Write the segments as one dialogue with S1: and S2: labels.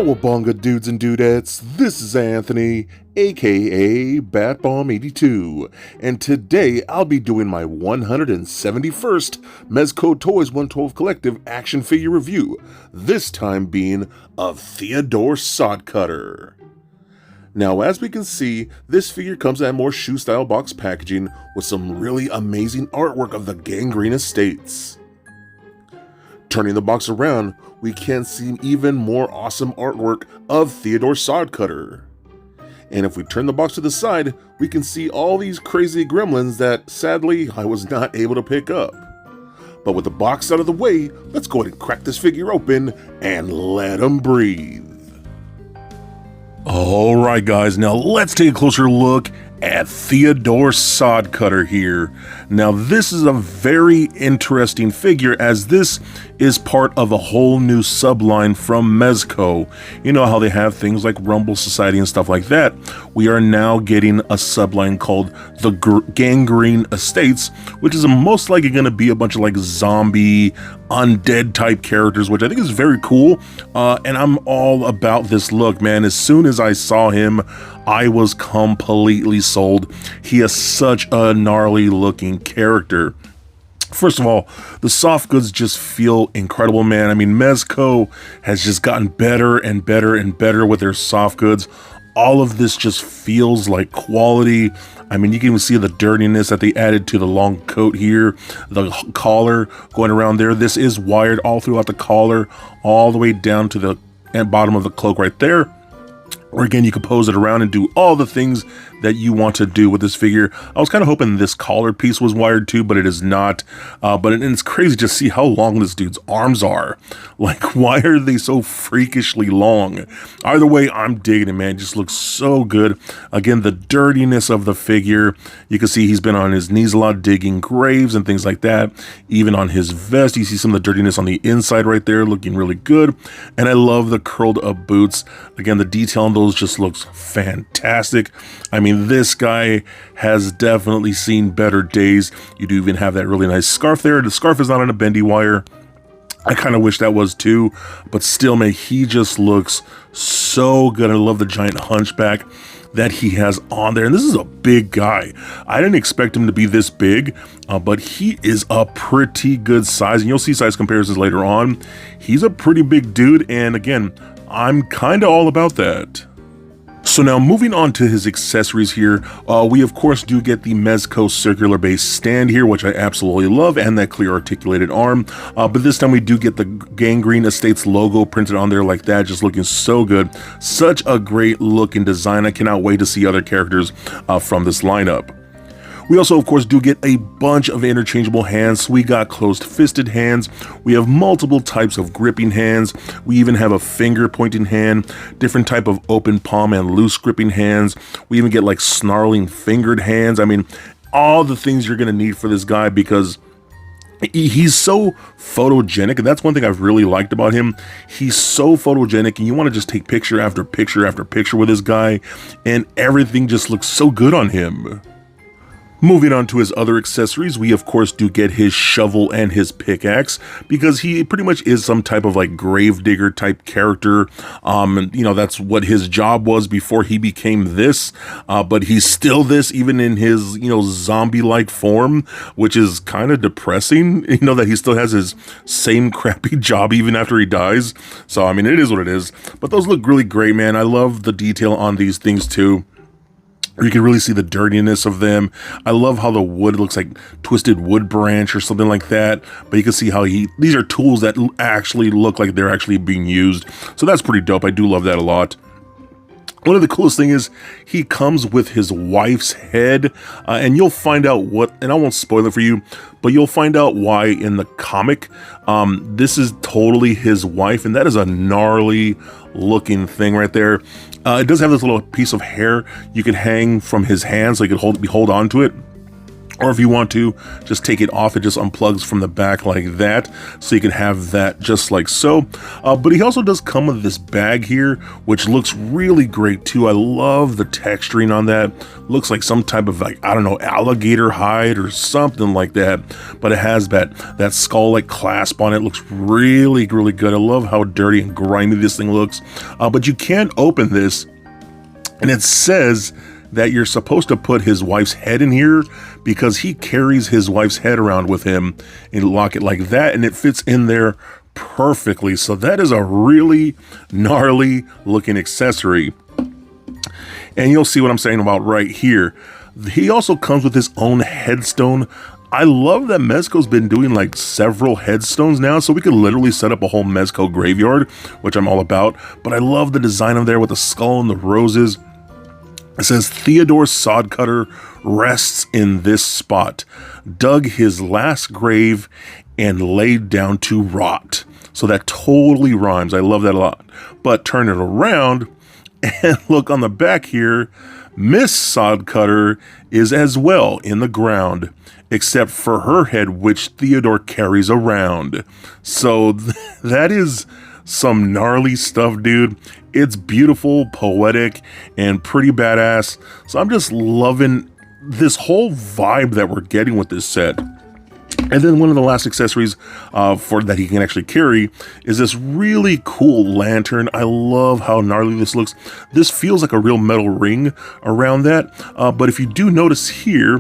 S1: Cowabunga dudes and dudettes, this is Anthony, aka Batbomb82, and today I'll be doing my 171st Mezco Toyz 112 Collective action figure review, this time being of Theodore Sodcutter. Now, as we can see, this figure comes in more shoe-style box packaging with some really amazing artwork of the Gangreene estates. Turning the box around, we can see even more awesome artwork of Theodore Sodcutter. And if we turn the box to the side, we can see all these crazy gremlins that, sadly, I was not able to pick up. But with the box out of the way, let's go ahead and crack this figure open and let him breathe. Alright guys, now let's take a closer look at Theodore Sodcutter here. Now this is a very interesting figure, as this is part of a whole new subline from Mezco. You know how they have things like Rumble Society and stuff like that. We are now getting a subline called the Gangreene Estates, which is most likely going to be a bunch of like zombie, undead type characters, which I think is very cool. And I'm all about this look, man. As soon as I saw him, I was completely sold. He is such a gnarly looking character. First of all, the soft goods just feel incredible, man. I mean, Mezco has just gotten better and better and better with their soft goods. All of this just feels like quality. I mean, you can even see the dirtiness that they added to the long coat here, the collar going around there. This is wired all throughout the collar, all the way down to the bottom of the cloak right there. Or again, you can pose it around and do all the things that you want to do with this figure. I was kind of hoping this collar piece was wired too, but it is not. But it's crazy to see how long this dude's arms are. Like, why are they so freakishly long? Either way, I'm digging it, man. It just looks so good. Again, the dirtiness of the figure. You can see he's been on his knees a lot, digging graves and things like that. Even on his vest, you see some of the dirtiness on the inside right there, looking really good. And I love the curled up boots. Again, the detail on those just looks fantastic. I mean, this guy has definitely seen better days. You do even have that really nice scarf there. The scarf is not on a bendy wire. I kind of wish that was too, but still, man, he just looks so good. I love the giant hunchback that he has on there. And this is a big guy. I didn't expect him to be this big, but he is a pretty good size. And you'll see size comparisons later on. He's a pretty big dude. And again, I'm kind of all about that. So now moving on to his accessories here, we of course do get the Mezco circular base stand here, which I absolutely love, and that clear articulated arm. But this time we do get the Gangreene Estates logo printed on there like that, just looking so good. Such a great looking design. I cannot wait to see other characters from this lineup. We also, of course, do get a bunch of interchangeable hands. We got closed-fisted hands. We have multiple types of gripping hands. We even have a finger-pointing hand, different type of open palm and loose gripping hands. We even get like snarling fingered hands. I mean, all the things you're going to need for this guy, because he's so photogenic, and that's one thing I've really liked about him. He's so photogenic, and you want to just take picture after picture after picture with this guy, and everything just looks so good on him. Moving on to his other accessories, we of course do get his shovel and his pickaxe, because he pretty much is some type of like gravedigger type character. You know, that's what his job was before he became this, but he's still this even in his, you know, zombie-like form, which is kind of depressing, you know, that he still has his same crappy job even after he dies. So, I mean, it is what it is, but those look really great, man. I love the detail on these things too. You can really see the dirtiness of them. I love how the wood looks like twisted wood branch or something like that. But you can see how these are tools that actually look like they're actually being used. So that's pretty dope. I do love that a lot. One of the coolest thing is he comes with his wife's head, and you'll find out what, and I won't spoil it for you, but you'll find out why in the comic. This is totally his wife, and that is a gnarly looking thing right there. It does have this little piece of hair you can hang from his hand, so you can hold on to it. Or if you want to, just take it off. It just unplugs from the back like that. So you can have that just like so. But he also does come with this bag here, which looks really great too. I love the texturing on that. Looks like some type of, like, I don't know, alligator hide or something like that. But it has that skull-like clasp on it. Looks really, really good. I love how dirty and grimy this thing looks. But you can open this, and it says that you're supposed to put his wife's head in here because he carries his wife's head around with him and lock it like that, and it fits in there perfectly. So that is a really gnarly looking accessory. And you'll see what I'm saying about right here. He also comes with his own headstone. I love that Mezco's been doing like several headstones now, so we could literally set up a whole Mezco graveyard, which I'm all about. But I love the design of there with the skull and the roses. It says, Theodore Sodcutter rests in this spot, dug his last grave and laid down to rot. So that totally rhymes. I love that a lot. But turn it around and look on the back here. Miss Sodcutter is as well in the ground, except for her head, which Theodore carries around. So that is some gnarly stuff, dude. It's beautiful, poetic, and pretty badass. So I'm just loving this whole vibe that we're getting with this set. And then one of the last accessories for that he can actually carry is this really cool lantern. I love how gnarly this looks. This feels like a real metal ring around that. But if you do notice here,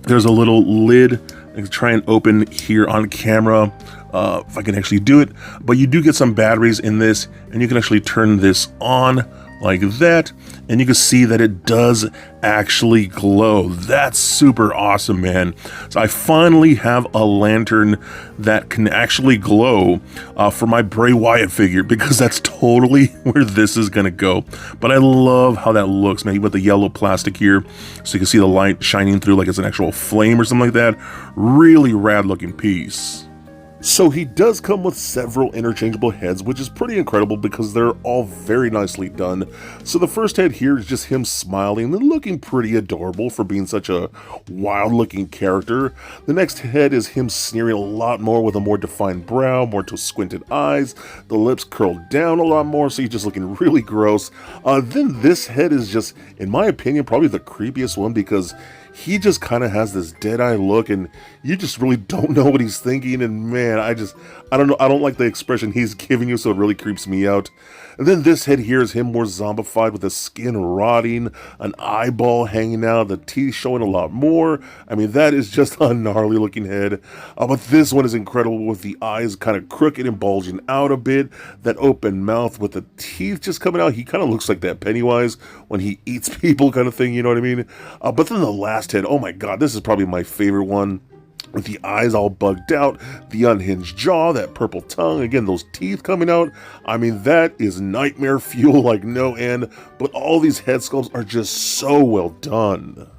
S1: there's a little lid. I can try and open here on camera. If I can actually do it, but you do get some batteries in this, and you can actually turn this on like that, and you can see that it does actually glow. That's super awesome, man. So I finally have a lantern that can actually glow for my Bray Wyatt figure, because that's totally where this is gonna go. But I love how that looks, man, with the yellow plastic here, so you can see the light shining through like it's an actual flame or something like that. Really rad looking piece. So he does come with several interchangeable heads, which is pretty incredible because they're all very nicely done. So the first head here is just him smiling and looking pretty adorable for being such a wild looking character. The next head is him sneering a lot more with a more defined brow, more to squinted eyes, the lips curled down a lot more, so he's just looking really gross. Then this head is just, in my opinion, probably the creepiest one, because he just kind of has this dead-eye look, and you just really don't know what he's thinking, and man, I don't know, I don't like the expression he's giving you, so it really creeps me out. And then this head here is him more zombified with the skin rotting, an eyeball hanging out, the teeth showing a lot more. I mean, that is just a gnarly looking head. But this one is incredible with the eyes kind of crooked and bulging out a bit, that open mouth with the teeth just coming out. He kind of looks like that Pennywise when he eats people kind of thing, you know what I mean? But then the last head, oh my god, this is probably my favorite one. With the eyes all bugged out, the unhinged jaw, that purple tongue, again, those teeth coming out. I mean, that is nightmare fuel like no end, but all these head sculpts are just so well done.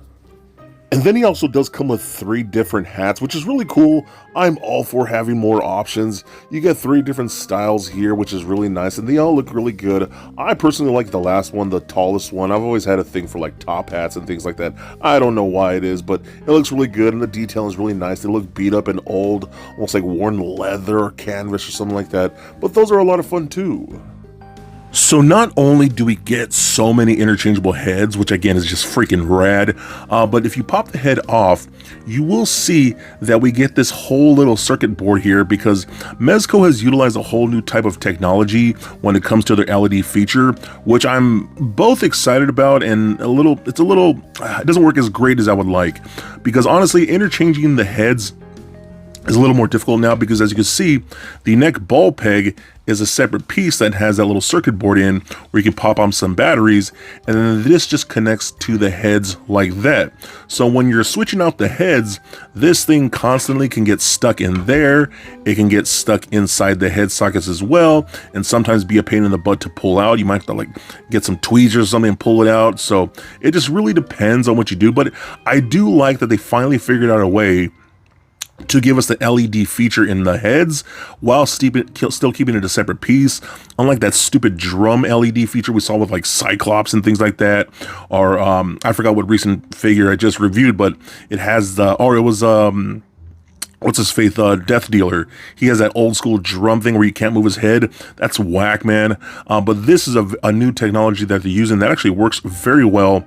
S1: And then he also does come with 3 different hats, which is really cool. I'm all for having more options. You get 3 different styles here, which is really nice, and they all look really good. I personally like the last one, the tallest one. I've always had a thing for like top hats and things like that. I don't know why it is, but it looks really good, and the detail is really nice. They look beat up and old, almost like worn leather or canvas or something like that, but those are a lot of fun too. So not only do we get so many interchangeable heads, which again is just freaking rad, but if you pop the head off, you will see that we get this whole little circuit board here, because Mezco has utilized a whole new type of technology when it comes to their LED feature, which I'm both excited about and it doesn't work as great as I would like, because honestly, interchanging the heads is a little more difficult now, because as you can see, the neck ball peg is a separate piece that has that little circuit board in where you can pop on some batteries, and then this just connects to the heads like that. So when you're switching out the heads, this thing constantly can get stuck in there. It can get stuck inside the head sockets as well, and sometimes be a pain in the butt to pull out. You might have to like get some tweezers or something and pull it out. So it just really depends on what you do, but I do like that they finally figured out a way to give us the LED feature in the heads while still keeping it a separate piece, unlike that stupid drum LED feature we saw with like Cyclops and things like that, or I forgot what recent figure I just reviewed, but it has the, or it was what's his face, Death Dealer. He has that old school drum thing where you can't move his head. That's whack, man. But this is a new technology that they're using that actually works very well.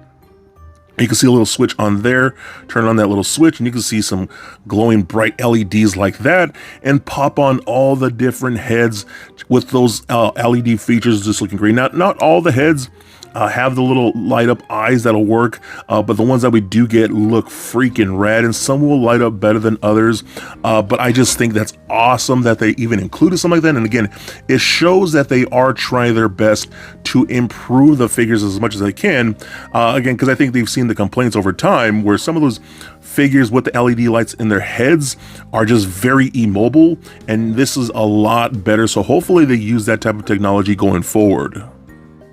S1: You can see a little switch on there, turn on that little switch, and you can see some glowing bright LEDs like that, and pop on all the different heads with those LED features just looking great. Not all the heads have the little light up eyes that'll work, but the ones that we do get look freaking rad, and some will light up better than others, but I just think that's awesome that they even included something like that. And again, it shows that they are trying their best to improve the figures as much as they can, again, because I think they've seen the complaints over time where some of those figures with the LED lights in their heads are just very immobile, and this is a lot better, so hopefully they use that type of technology going forward.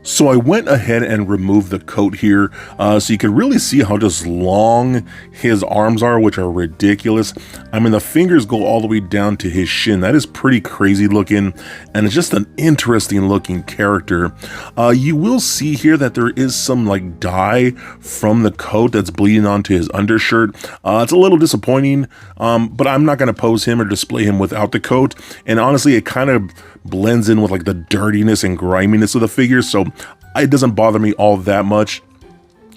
S1: So I went ahead and removed the coat here, so you can really see how just long his arms are, which are ridiculous. I mean, the fingers go all the way down to his shin. That is pretty crazy looking, and it's just an interesting looking character. You will see here that there is some like dye from the coat that's bleeding onto his undershirt. It's a little disappointing, but I'm not going to pose him or display him without the coat, and honestly, it kind of blends in with like the dirtiness and griminess of the figure, so it doesn't bother me all that much.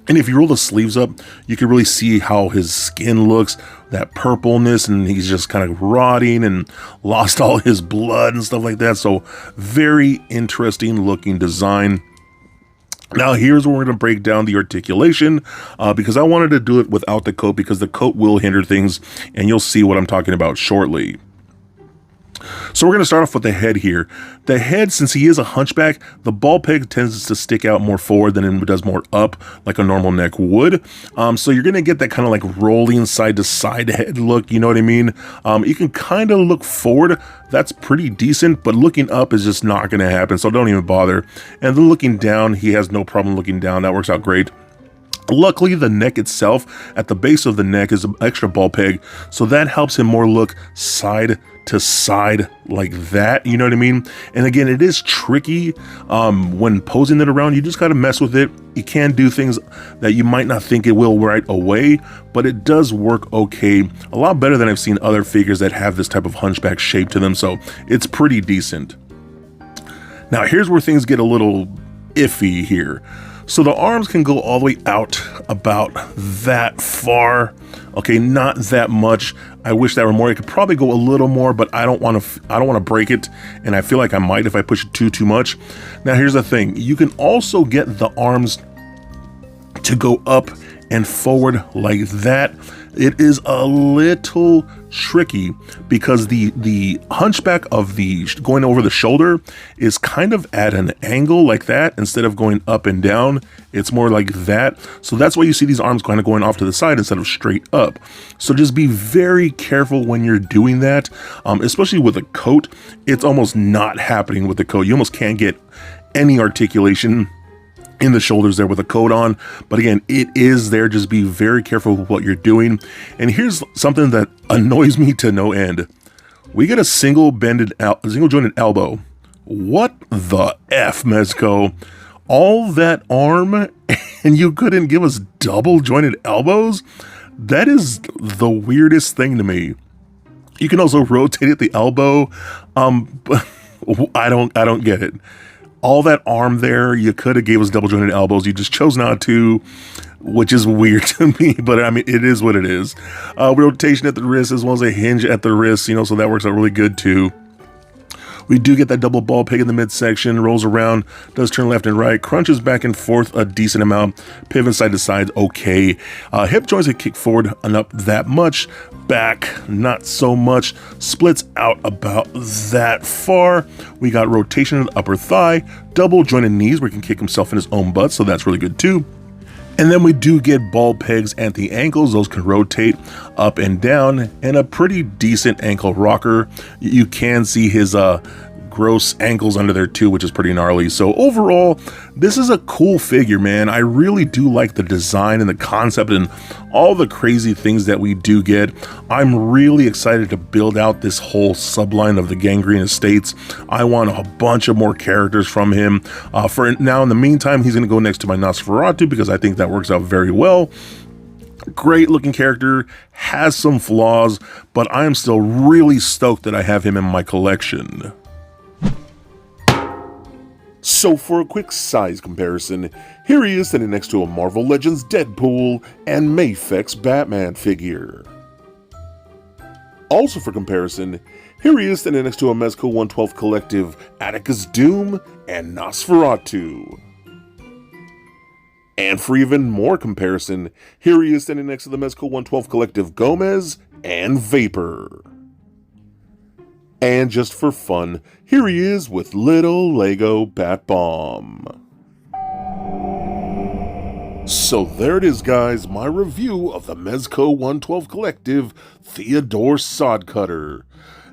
S1: And if you roll the sleeves up, you can really see how his skin looks, that purpleness, and he's just kind of rotting and lost all his blood and stuff like that. So very interesting looking design. Now here's where we're going to break down the articulation, because I wanted to do it without the coat because the coat will hinder things, and you'll see what I'm talking about shortly. So we're going to start off with the head here. The head, since he is a hunchback, the ball peg tends to stick out more forward than it does more up, like a normal neck would. So you're going to get that kind of like rolling side to side head look, you know what I mean? You can kind of look forward. That's pretty decent, but looking up is just not going to happen, so don't even bother. And then looking down, he has no problem looking down. That works out great. Luckily, the neck itself, at the base of the neck, is an extra ball peg, so that helps him more look side to side like that, you know what I mean? And again, it is tricky when posing it around. You just got to mess with it. You can do things that you might not think it will right away, but it does work okay, a lot better than I've seen other figures that have this type of hunchback shape to them, so it's pretty decent. Now here's where things get a little iffy here. So the arms can go all the way out about that far. Okay, not that much. I wish that were more. It could probably go a little more, but I don't want to break it, and I feel like I might if I push it too much. Now here's the thing. You can also get the arms to go up and forward like that. It is a little tricky because the hunchback of the going over the shoulder is kind of at an angle like that. Instead of going up and down, it's more like that. So that's why you see these arms kind of going off to the side instead of straight up. So just be very careful when you're doing that, especially with a coat. It's almost not happening with the coat. You almost can't get any articulation in the shoulders there with a coat on, but again, it is there. Just be very careful with what you're doing. And here's something that annoys me to no end. We get a single jointed elbow. What the F, Mezco? All that arm and you couldn't give us double jointed elbows? That is the weirdest thing to me. You can also rotate at the elbow, but I don't get it. All that arm there, you could have gave us double jointed elbows. You just chose not to, which is weird to me, but I mean, it is what it is. Rotation at the wrist as well as a hinge at the wrist, you know, so that works out really good too. We do get that double ball peg in the midsection, rolls around, does turn left and right, crunches back and forth a decent amount, pivot side to side, okay. Hip joints that kick forward and up that much, back not so much, splits out about that far. We got rotation of the upper thigh, double jointed knees where he can kick himself in his own butt, so that's really good too. And then we do get ball pegs at the ankles. Those can rotate up and down, and a pretty decent ankle rocker. You can see his gross ankles under there too, which is pretty gnarly. So overall, this is a cool figure, man. I really do like the design and the concept and all the crazy things that we do get. I'm really excited to build out this whole subline of the Gangreene estates. I want a bunch of more characters from him. For now, in the meantime, he's going to go next to my Nosferatu because I think that works out very well. Great looking character, has some flaws, but I am still really stoked that I have him in my collection. So for a quick size comparison, here he is standing next to a Marvel Legends Deadpool and Mafex Batman figure. Also for comparison, here he is standing next to a Mezco 112 Collective Atticus Doom and Nosferatu. And for even more comparison, here he is standing next to the Mezco 112 Collective Gomez and Vapor. And just for fun, here he is with little Lego Bat Bomb. So there it is, guys, my review of the Mezco 112 Collective Theodore Sodcutter.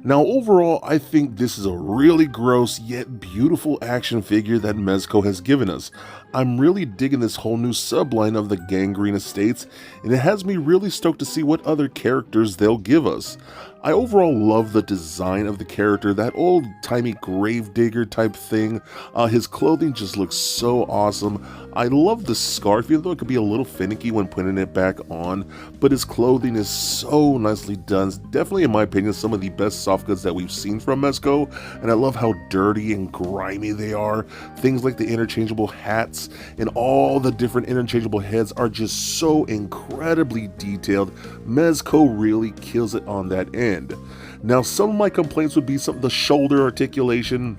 S1: Now overall, I think this is a really gross yet beautiful action figure that Mezco has given us. I'm really digging this whole new subline of the Gangreene estates, and it has me really stoked to see what other characters they'll give us. I overall love the design of the character, that old-timey gravedigger type thing. His clothing just looks so awesome. I love the scarf, even though it could be a little finicky when putting it back on, but his clothing is so nicely done. It's definitely, in my opinion, some of the best soft goods that we've seen from Mezco, and I love how dirty and grimy they are. Things like the interchangeable hats and all the different interchangeable heads are just so incredibly detailed. Mezco really kills it on that end. Now, some of my complaints would be the shoulder articulation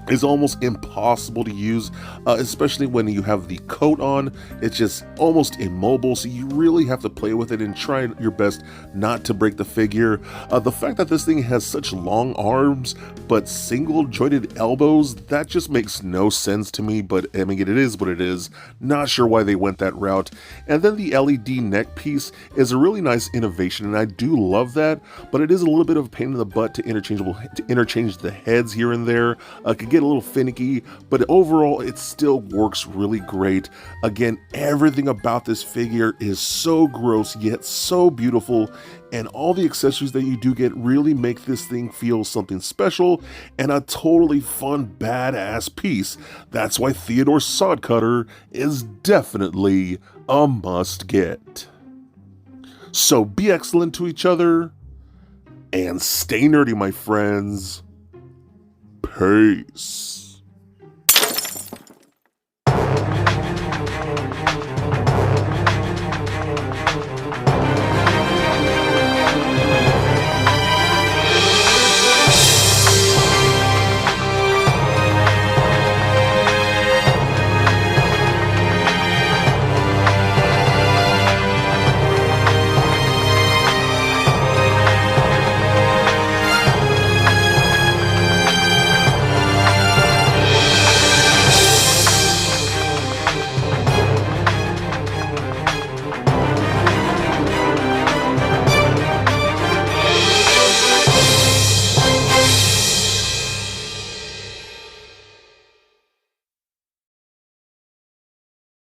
S1: is almost impossible to use, especially when you have the coat on. It's just almost immobile, so you really have to play with it and try your best not to break the figure. The fact that this thing has such long arms but single jointed elbows, that just makes no sense to me, but I mean, it is what it is. Not sure why they went that route. And then the LED neck piece is a really nice innovation, and I do love that, but it is a little bit of a pain in the butt to interchange the heads here and there. Could get a little finicky, but overall it still works really great. Again, everything about this figure is so gross yet so beautiful, and all the accessories that you do get really make this thing feel something special and a totally fun, badass piece. That's why Theodore Sodcutter is definitely a must get. So be excellent to each other and stay nerdy, my friends. Peace.